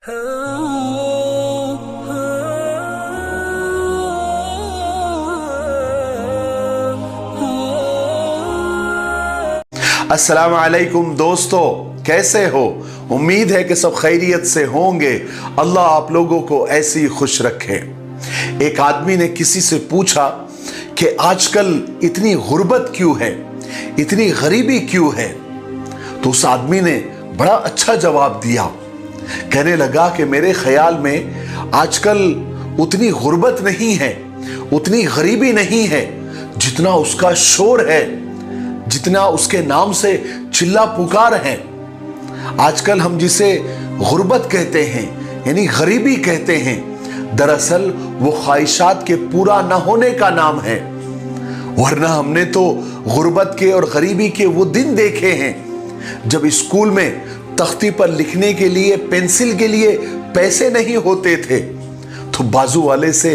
अस्सलाम वालेकुम दोस्तों, कैसे हो? उम्मीद है कि सब खैरियत से होंगे। अल्लाह आप लोगों को ऐसे ही खुश रखे। एक आदमी ने किसी से पूछा कि आजकल इतनी गुर्बत क्यों है, इतनी गरीबी क्यों है? तो उस आदमी ने बड़ा अच्छा जवाब दिया। कहने लगा कि मेरे ख्याल में आजकल उतनी गुर्बत नहीं है, उतनी गरीबी नहीं है जितना उसका शोर है, जितना उसके नाम से चिल्ला पुकार है। आजकल हम जिसे गुर्बत कहते हैं यानी गरीबी कहते हैं, दरअसल वो ख्वाहिशात के पूरा न होने का नाम है। वरना हमने तो गुर्बत के और गरीबी के वो दिन देखे हैं जब स्कूल में तख्ती पर लिखने के लिए पेंसिल के लिए पैसे नहीं होते थे तो बाजू वाले से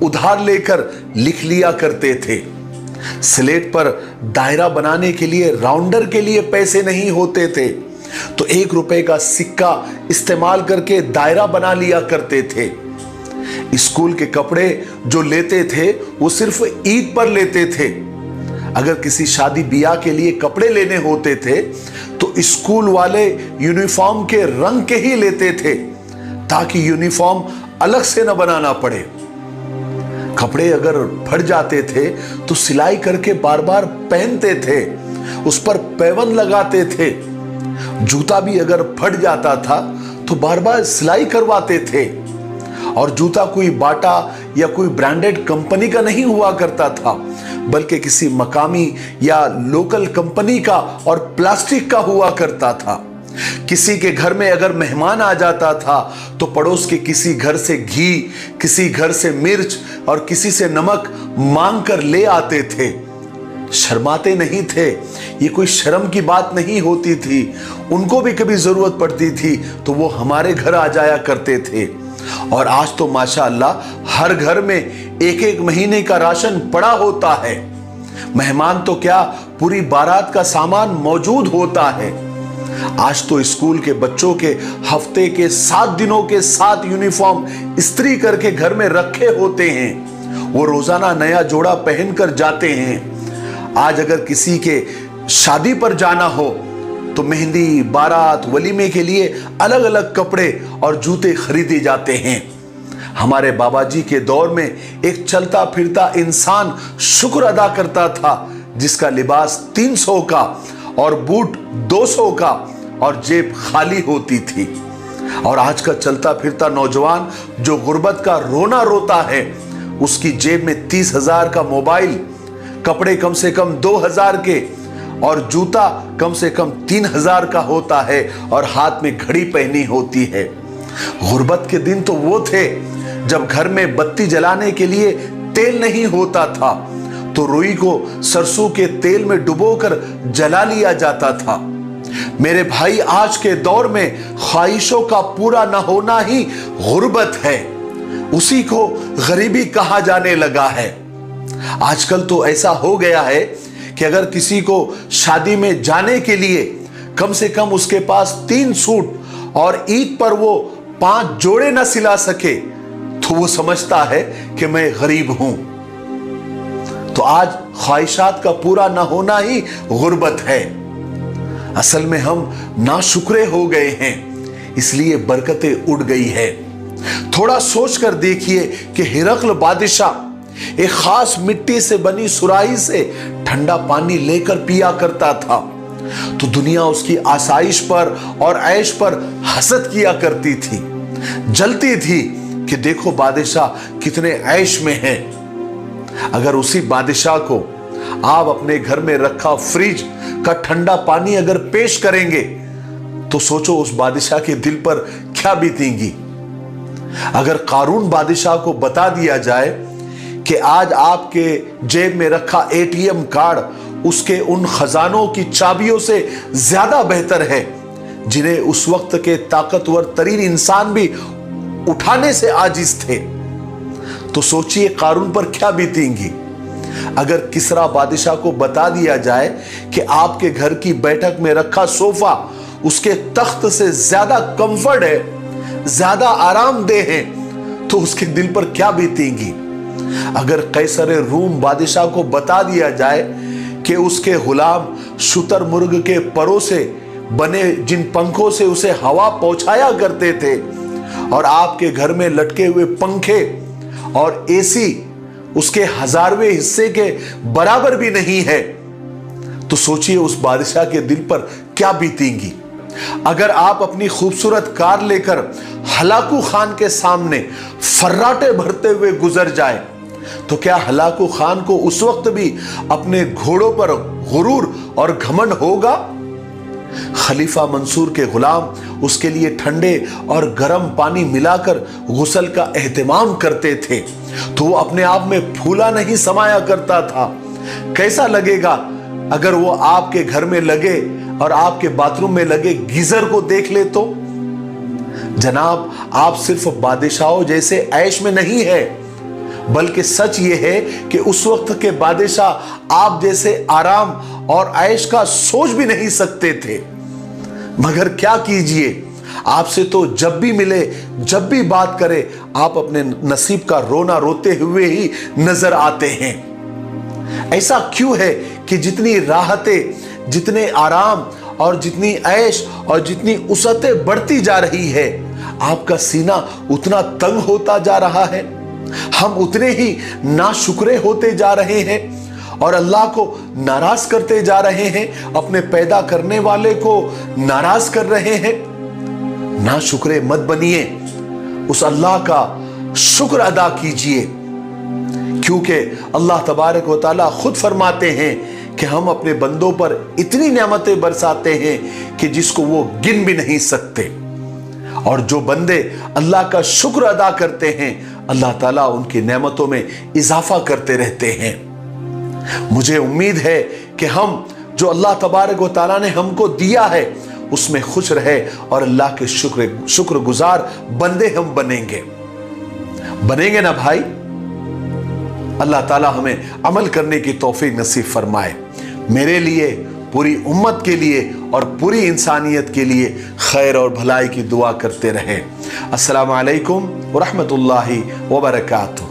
उधार लेकर लिख लिया करते थे। स्लेट पर दायरा बनाने के लिए राउंडर के लिए पैसे नहीं होते थे तो 1 रुपए का सिक्का इस्तेमाल करके दायरा बना लिया करते थे। स्कूल के कपड़े जो लेते थे वो सिर्फ ईद पर लेते थे। अगर किसी शादी ब्याह के लिए कपड़े लेने होते थे तो स्कूल वाले यूनिफॉर्म के रंग के ही लेते थे ताकि यूनिफॉर्म अलग से न बनाना पड़े। कपड़े अगर फट जाते थे तो सिलाई करके बार बार पहनते थे, उस पर पैबंद लगाते थे। जूता भी अगर फट जाता था तो बार बार सिलाई करवाते थे। और जूता कोई बाटा या कोई ब्रांडेड कंपनी का नहीं हुआ करता था बल्कि किसी मकामी या लोकल कंपनी का और प्लास्टिक का हुआ करता था। किसी के घर में अगर मेहमान आ जाता था तो पड़ोस के किसी घर से घी, किसी घर से मिर्च और किसी से नमक मांग कर ले आते थे। शर्माते नहीं थे, ये कोई शर्म की बात नहीं होती थी। उनको भी कभी जरूरत पड़ती थी तो वो हमारे घर आ जाया करते थे। और आज तो माशाअल्लाह हर घर में 1-1 महीने का राशन पड़ा होता है। मेहमान तो क्या, पूरी बारात का सामान मौजूद होता है। आज तो स्कूल के बच्चों के हफ्ते के 7 दिनों के 7 यूनिफॉर्म इस्त्री करके घर में रखे होते हैं। वो रोजाना नया जोड़ा पहनकर जाते हैं। आज अगर किसी के शादी पर जाना हो तो मेहंदी, बारात, वलीमे के लिए अलग अलग कपड़े और जूते खरीदे जाते हैं। हमारे बाबा जी के दौर में एक चलता फिरता इंसान शुक्र अदा करता था जिसका लिबास 300 का और बूट 200 का और जेब खाली होती थी। और आज का चलता फिरता नौजवान जो गुर्बत का रोना रोता है, उसकी जेब में 30,000 का मोबाइल, कपड़े कम से कम 2,000 के और जूता कम से कम 3,000 का होता है और हाथ में घड़ी पहनी होती है। गुर्बत के दिन तो वो थे जब घर में बत्ती जलाने के लिए तेल नहीं होता था तो रुई को सरसों के तेल में डुबोकर जला लिया जाता था। मेरे भाई, आज के दौर में ख्वाहिशों का पूरा न होना ही गुर्बत है, उसी को गरीबी कहा जाने लगा है। आजकल तो ऐसा हो गया है कि अगर किसी को शादी में जाने के लिए कम से कम उसके पास 3 सूट और ईद पर वो 5 जोड़े न सिला सके तो वो समझता है कि मैं गरीब हूं। तो आज ख्वाहिशात का पूरा न होना ही गुर्बत है। असल में हम नाशुक्रे हो गए हैं, इसलिए बरकतें उड़ गई है। थोड़ा सोच कर देखिए कि हिरकल बादशाह एक खास मिट्टी से बनी सुराही से ठंडा पानी लेकर पिया करता था तो दुनिया उसकी आसाइश पर और ऐश पर हसद किया करती थी, जलती थी कि देखो बादशाह कितने ऐश में है। अगर उसी बादशाह को आप अपने घर में रखा फ्रिज का ठंडा पानी अगर पेश करेंगे तो सोचो उस बादशाह के दिल पर क्या बीतेंगी। अगर कारून बादशाह को बता दिया जाए कि आज आपके जेब में रखा एटीएम कार्ड उसके उन खजानों की चाबियों से ज्यादा बेहतर है जिन्हें उस वक्त के ताकतवर तरीन इंसान भी उठाने से आजिज थे, तो सोचिए कारून पर क्या बीतेंगी। अगर किसरा बादशाह को बता दिया जाए कि आपके घर की बैठक में रखा सोफा उसके तख्त से ज्यादा कंफर्ट है, ज्यादा आरामदेह हैं तो उसके दिल पर क्या बीतेंगी। अगर कैसर रूम बादशाह को बता दिया जाए कि उसके गुलाम शुतुरमुर्ग के परों से बने जिन पंखों से उसे हवा पहुंचाया करते थे और आपके घर में लटके हुए पंखे और एसी उसके 1000वें हिस्से के बराबर भी नहीं है, तो सोचिए उस बादशाह के दिल पर क्या बीतेंगी। अगर आप अपनी खूबसूरत कार लेकर हलाकू खान के सामने फर्राटे भरते हुए गुजर जाए तो क्या हलाकू खान को उस वक्त भी अपने घोड़ों पर गुरूर और घमंड होगा। खलीफा मंसूर के गुलाम उसके लिए ठंडे और गर्म पानी मिलाकर गुस्ल का एहतमाम करते थे तो वो अपने आप में फूला नहीं समाया करता था। कैसा लगेगा अगर वो आपके घर में लगे और आपके बाथरूम में लगे गीजर को देख ले तो। जनाब, आप सिर्फ बादशाहों जैसे ऐश में नहीं है, बल्कि सच ये है कि उस वक्त के बादशाह आप जैसे आराम और ऐश का सोच भी नहीं सकते थे। मगर क्या कीजिए, आपसे तो जब भी मिले, जब भी बात करे, आप अपने नसीब का रोना रोते हुए ही नजर आते हैं। ऐसा क्यों है कि जितनी राहतें, जितने आराम और जितनी ऐश और जितनी उसतें बढ़ती जा रही है, आपका सीना उतना तंग होता जा रहा है, हम उतने ही नाशुक्रे होते जा रहे हैं और अल्लाह को नाराज करते जा रहे हैं, अपने पैदा करने वाले को नाराज कर रहे हैं। नाशुक्रे मत बनिए, उस अल्लाह का शुक्र अदा कीजिए, क्योंकि अल्लाह तबारक व तआला खुद फरमाते हैं कि हम अपने बंदों पर इतनी नेमतें बरसाते हैं कि जिसको वो गिन भी नहीं सकते। और जो बंदे अल्लाह का शुक्र अदा करते हैं, अल्लाह ताला उनकी नेमतों में इजाफा करते रहते हैं। मुझे उम्मीद है कि हम जो अल्लाह तबारक व तआला ने हमको दिया है उसमें खुश रहे और अल्लाह के शुक्रगुजार बंदे हम बनेंगे ना भाई। अल्लाह ताला हमें अमल करने की तौफीक नसीब फरमाए। मेरे लिए, पूरी उम्मत के लिए और पूरी इंसानियत के लिए खैर और भलाई की दुआ करते रहें। अस्सलामु अलैकुम व रहमतुल्लाहि व बरकातुहू।